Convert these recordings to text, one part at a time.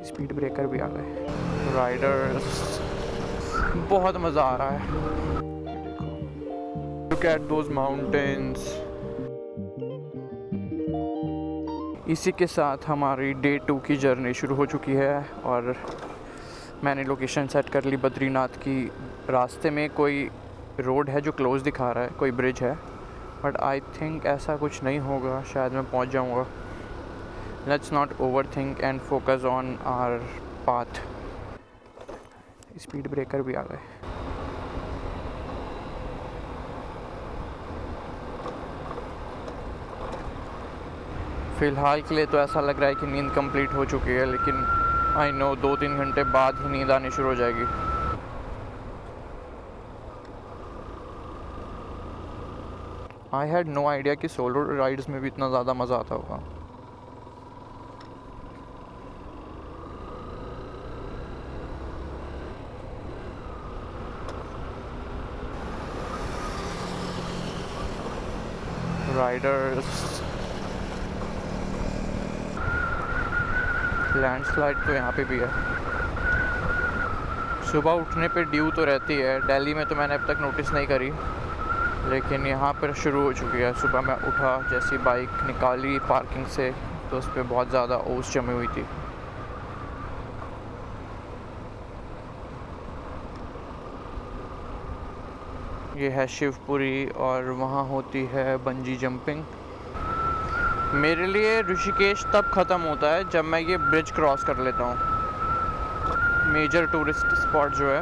Speed breaker भी आ गए। राइडर्स, बहुत मज़ा आ रहा है। Look at those mountains. इसी के साथ हमारी डे 2 की जर्नी शुरू हो चुकी है और मैंने लोकेशन सेट कर ली बद्रीनाथ की। रास्ते में कोई रोड है जो क्लोज़ दिखा रहा है, कोई ब्रिज है, बट आई थिंक ऐसा कुछ नहीं होगा, शायद मैं पहुंच जाऊंगा। Let's not overthink and focus on our path. Speed breaker भी आ गए। फ़िलहाल के लिए तो ऐसा लग रहा है कि नींद कंप्लीट हो चुकी है, लेकिन आई नो 2-3 घंटे बाद ही नींद आनी शुरू हो जाएगी। आई हैड नो आइडिया कि सोलो राइड्स में भी इतना ज़्यादा मज़ा आता होगा। राइडर्स, लैंडस्लाइड तो यहाँ पे भी है। सुबह उठने पे ड्यू तो रहती है, दिल्ली में तो मैंने अब तक नोटिस नहीं करी, लेकिन यहाँ पर शुरू हो चुकी है। सुबह मैं उठा, जैसी बाइक निकाली पार्किंग से तो उस पर बहुत ज़्यादा ओस जमी हुई थी। ये है शिवपुरी और वहाँ होती है बंजी जंपिंग। मेरे लिए ऋषिकेश तब ख़त्म होता है जब मैं ये ब्रिज क्रॉस कर लेता हूँ। मेजर टूरिस्ट स्पॉट जो है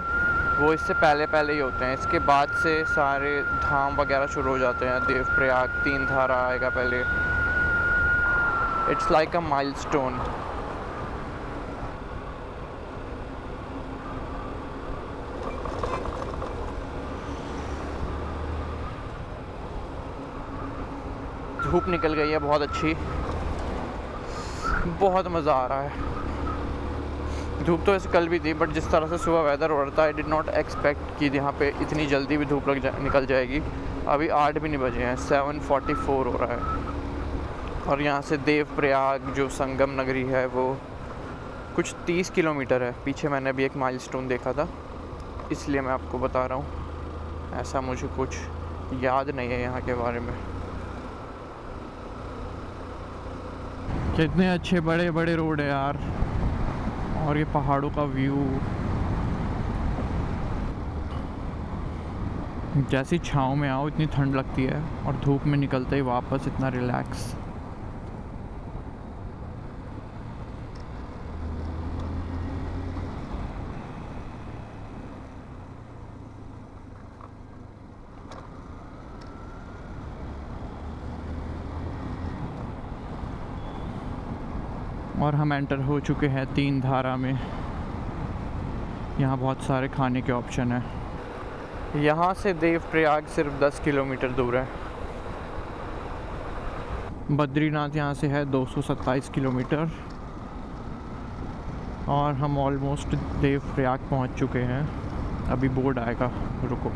वो इससे पहले पहले ही होते हैं, इसके बाद से सारे धाम वगैरह शुरू हो जाते हैं। देवप्रयाग, तीन धारा आएगा पहले। It's like a milestone. धूप निकल गई है बहुत अच्छी, बहुत मज़ा आ रहा है। धूप तो ऐसे कल भी थी, बट जिस तरह से सुबह वेदर हो रहा था, आई डिड नॉट एक्सपेक्ट कि यहाँ पे इतनी जल्दी भी धूप निकल जाएगी। अभी 8 भी नहीं बजे हैं, 7:44 हो रहा है। और यहाँ से देवप्रयाग जो संगम नगरी है वो कुछ 30 किलोमीटर है। पीछे मैंने अभी एक माइलस्टोन देखा था, इसलिए मैं आपको बता रहा हूँ। ऐसा मुझे कुछ याद नहीं है यहाँ के बारे में। कितने अच्छे बड़े बड़े रोड है यार, और ये पहाड़ों का व्यू। जैसी छाँव में आओ इतनी ठंड लगती है, और धूप में निकलते ही वापस इतना रिलैक्स। और हम एंटर हो चुके हैं तीन धारा में। यहाँ बहुत सारे खाने के ऑप्शन हैं। यहाँ से देवप्रयाग सिर्फ 10 किलोमीटर दूर है। बद्रीनाथ यहाँ से है 227 किलोमीटर, और हम ऑलमोस्ट देवप्रयाग पहुँच चुके हैं। अभी बोर्ड आएगा, रुको।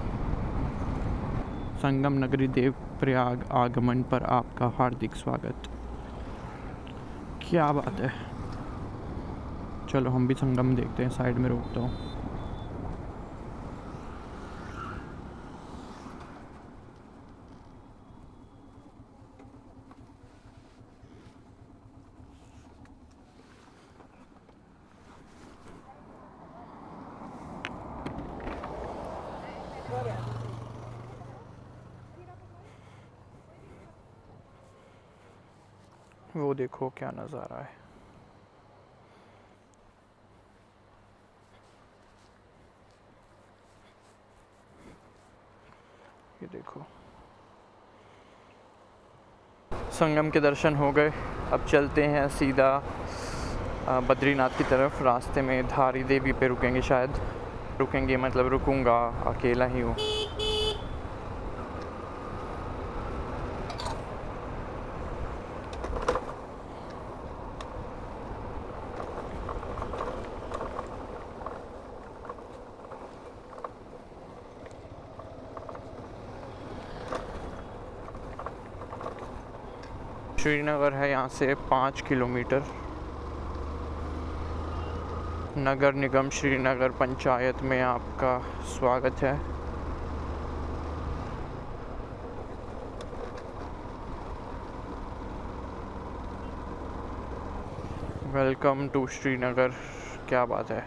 संगम नगरी देवप्रयाग आगमन पर आपका हार्दिक स्वागत। क्या बात है। चलो हम भी संगम देखते हैं, साइड में रोकता हूँ। वो देखो क्या नज़ारा है। ये देखो, संगम के दर्शन हो गए। अब चलते हैं सीधा बद्रीनाथ की तरफ। रास्ते में धारी देवी पे रुकेंगे, शायद रुकेंगे, मतलब रुकूंगा, अकेला ही हूँ। श्रीनगर है यहाँ से 5 किलोमीटर। नगर निगम श्रीनगर पंचायत में आपका स्वागत है। Welcome to Srinagar. क्या बात है।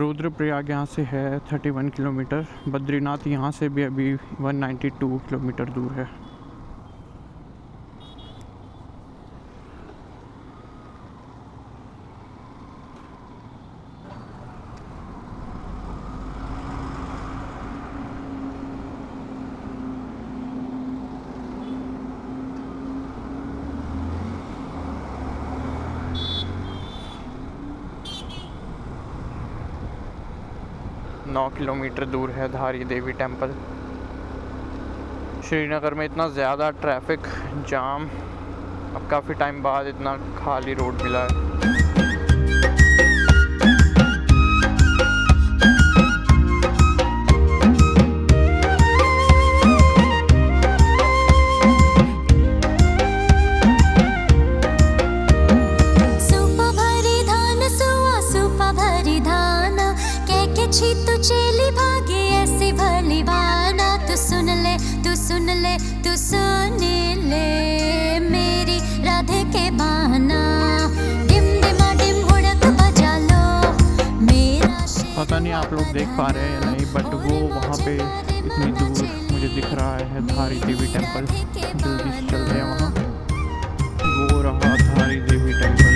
रुद्रप्रयाग यहाँ से है 31 किलोमीटर। बद्रीनाथ यहाँ से भी अभी 192 किलोमीटर दूर है। नौ किलोमीटर दूर है धारी देवी टेम्पल। श्रीनगर में इतना ज़्यादा ट्रैफिक जाम, अब काफ़ी टाइम बाद इतना खाली रोड मिला है। मेरी राधे के बहाना डिम डिमा डिम हुड़क बजा लो मेरा। पता नहीं आप लोग देख पा रहे हैं या नहीं, बट वो वहाँ पे इतनी दूर मुझे दिख रहा है धारी देवी टेम्पल। जल्दी से चल रहे हैं वहाँ। वो रहा धारी देवी टेम्पल।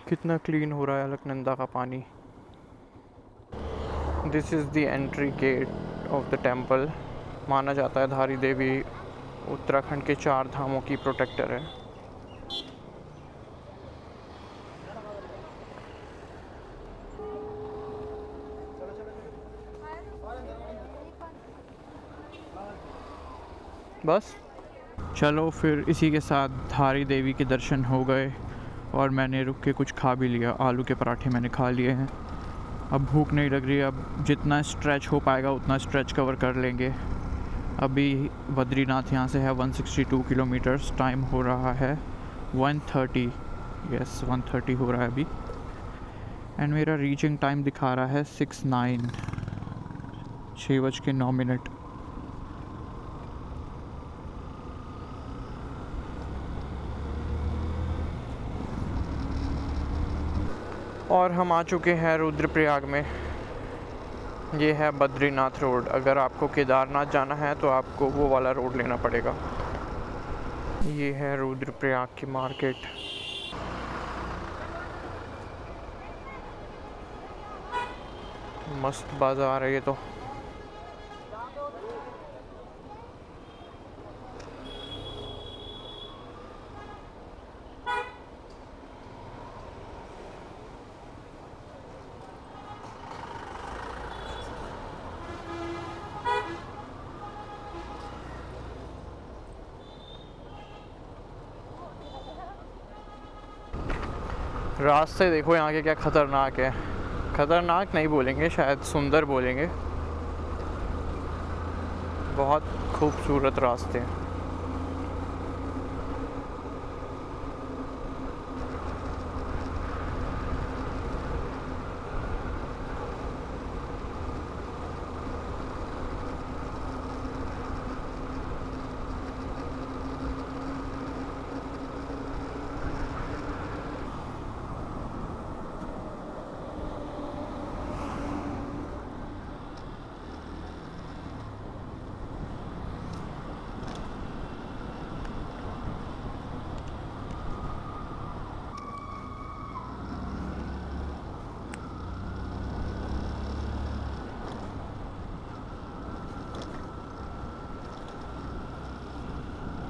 कितना क्लीन हो रहा है अलकनंदा का पानी। This is the entry gate of the temple. माना जाता है धारी देवी उत्तराखंड के 4 धामों की प्रोटेक्टर है। बस चलो फिर इसी के साथ धारी देवी के दर्शन हो गए और मैंने रुक के कुछ खा भी लिया। आलू के पराठे मैंने खा लिए हैं। अब भूख नहीं लग रही। अब जितना स्ट्रेच हो पाएगा उतना स्ट्रेच कवर कर लेंगे। अभी बद्रीनाथ यहाँ से है 162 किलोमीटर्स। टाइम हो रहा है 1:30। यस 1:30 हो रहा है अभी। एंड मेरा रीचिंग टाइम दिखा रहा है 6:09, 6:09। और हम आ चुके हैं रुद्रप्रयाग में। ये है बद्रीनाथ रोड। अगर आपको केदारनाथ जाना है तो आपको वो वाला रोड लेना पड़ेगा। ये है रुद्रप्रयाग की मार्केट। मस्त बाज़ार है ये तो। रास्ते देखो यहाँ के क्या ख़तरनाक है। ख़तरनाक नहीं बोलेंगे, शायद सुंदर बोलेंगे। बहुत खूबसूरत रास्ते हैं।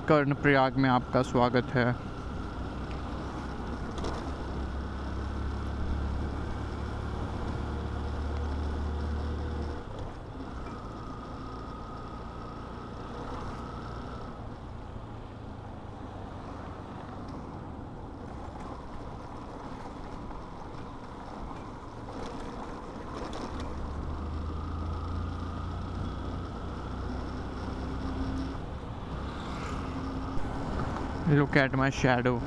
कर्णप्रयाग में आपका स्वागत है। Look at my shadow.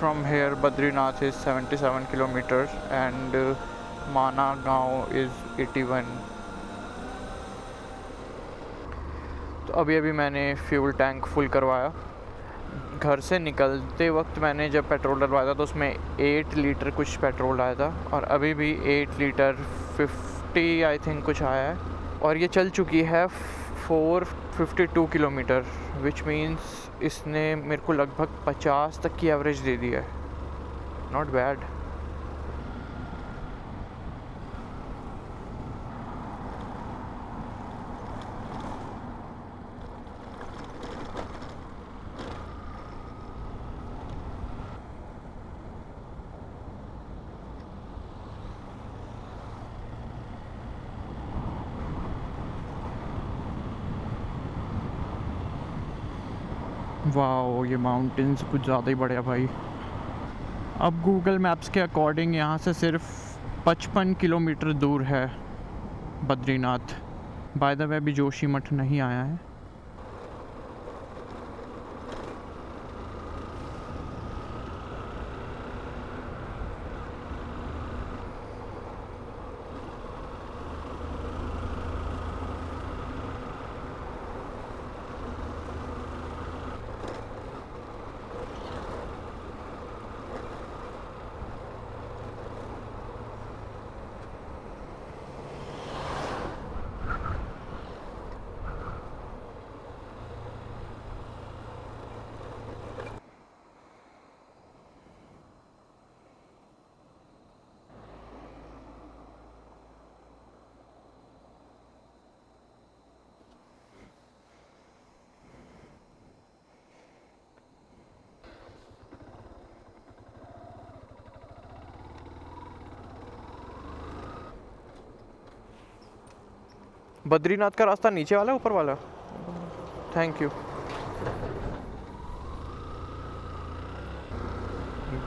From here, Badrinath is 77 kilometers and Mana गांव is 81. तो अभी मैंने फ्यूल टैंक फुल करवाया। घर से निकलते वक्त मैंने जब पेट्रोल डलवाया था तो उसमें 8 लीटर कुछ पेट्रोल आया था और अभी भी 8 लीटर 50 आई थिंक कुछ आया है और ये चल चुकी है 452 किलोमीटर, विच मीन्स इसने मेरे को लगभग 50 तक की एवरेज दे दी है। Not bad. वाओ, ये माउंटेन्स कुछ ज़्यादा ही बढ़िया भाई। अब गूगल मैप्स के अकॉर्डिंग यहाँ से सिर्फ 55 किलोमीटर दूर है बद्रीनाथ। बाय द वे अभी जोशीमठ नहीं आया है। बद्रीनाथ का रास्ता नीचे वाला ऊपर वाला? Thank you.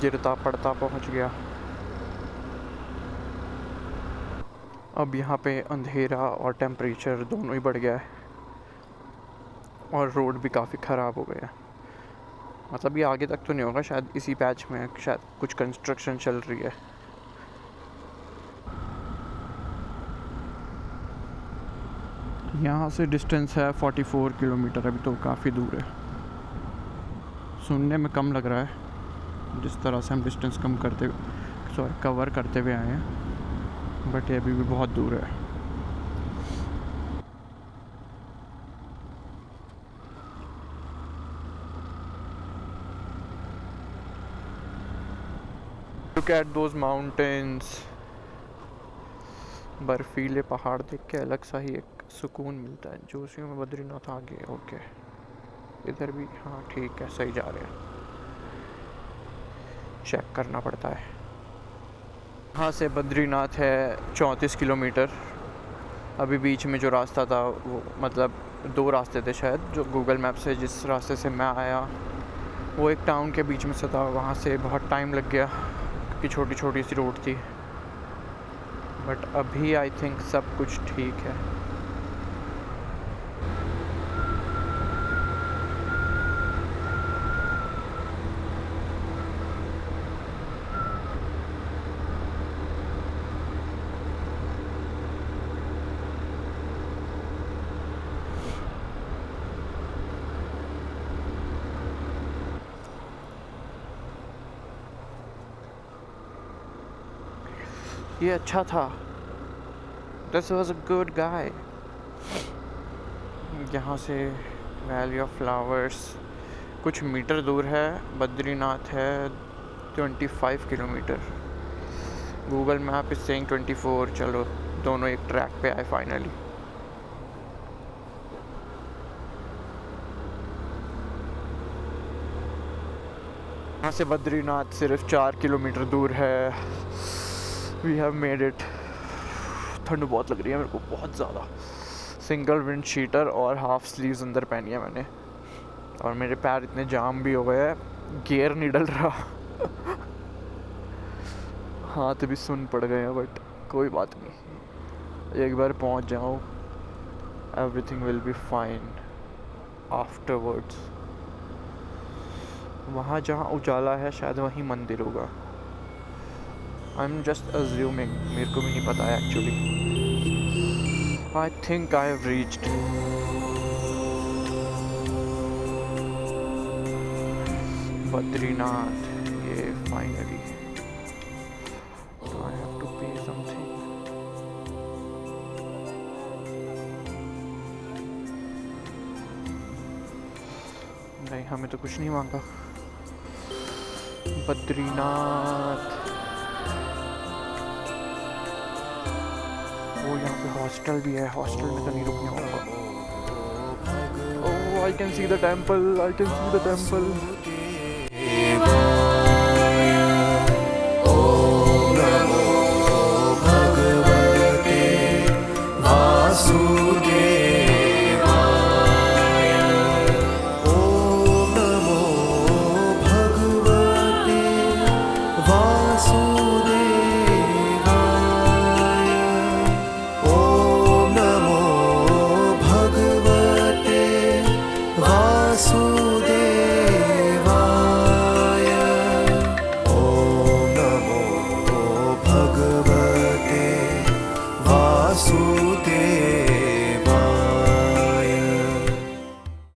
गिरता पड़ता पहुंच गया। अब यहाँ पे अंधेरा और टेम्परेचर दोनों ही बढ़ गया है और रोड भी काफ़ी ख़राब हो गया। मतलब ये आगे तक तो नहीं होगा, शायद इसी पैच में शायद कुछ कंस्ट्रक्शन चल रही है। यहाँ से डिस्टेंस है 44 किलोमीटर, अभी तो काफ़ी दूर है। सुनने में कम लग रहा है जिस तरह से हम डिस्टेंस कवर करते हुए आए हैं, बट ये अभी भी बहुत दूर है। Look at those mountains. बर्फीले पहाड़ देख के अलग सा ही एक सुकून मिलता है। जोशियों में बद्रीनाथ आगे, ओके इधर भी, हाँ ठीक है, सही जा रहे हैं, चेक करना पड़ता है। यहाँ से बद्रीनाथ है 34 किलोमीटर। अभी बीच में जो रास्ता था वो, मतलब 2 रास्ते थे शायद, जो गूगल मैप से जिस रास्ते से मैं आया वो एक टाउन के बीच में से था, वहाँ से बहुत टाइम लग गया क्योंकि छोटी छोटी सी रोड थी। बट अभी आई थिंक सब कुछ ठीक है। ये अच्छा था, this was a good guy. यहाँ से वैली ऑफ फ्लावर्स कुछ मीटर दूर है, बद्रीनाथ है 25 kilometre. Google map is saying 24। चलो दोनों एक ट्रैक पे आए फाइनली। यहाँ से बद्रीनाथ सिर्फ 4 किलोमीटर दूर है। We have made it. ठंड बहुत लग रही है मेरे को, बहुत ज़्यादा। सिंगल विंड शीटर और हाफ स्लीव्स अंदर पहनी है मैंने, और मेरे पैर इतने जाम भी हो गए हैं, गियर नहीं डल रहा। हाथ भी सुन पड़ गए हैं, बट कोई बात नहीं, एक बार पहुंच जाऊँ everything will be fine afterwards. वहाँ जहाँ उजाला है शायद वहीं मंदिर होगा। आई एम जस्ट अज्यूमिंग, मेरे को भी नहीं पता है actually. I think I have reached. Badrinath, ये फाइनली। आई हैव टू पे समथिंग। नहीं, हमें तो कुछ नहीं मांगा। बद्रीनाथ, वो यहाँ पे हॉस्टल भी है, हॉस्टल में तो नहीं रुकना होगा। Oh, I can see the temple, I can see the temple. भगवते वासुदेवाय।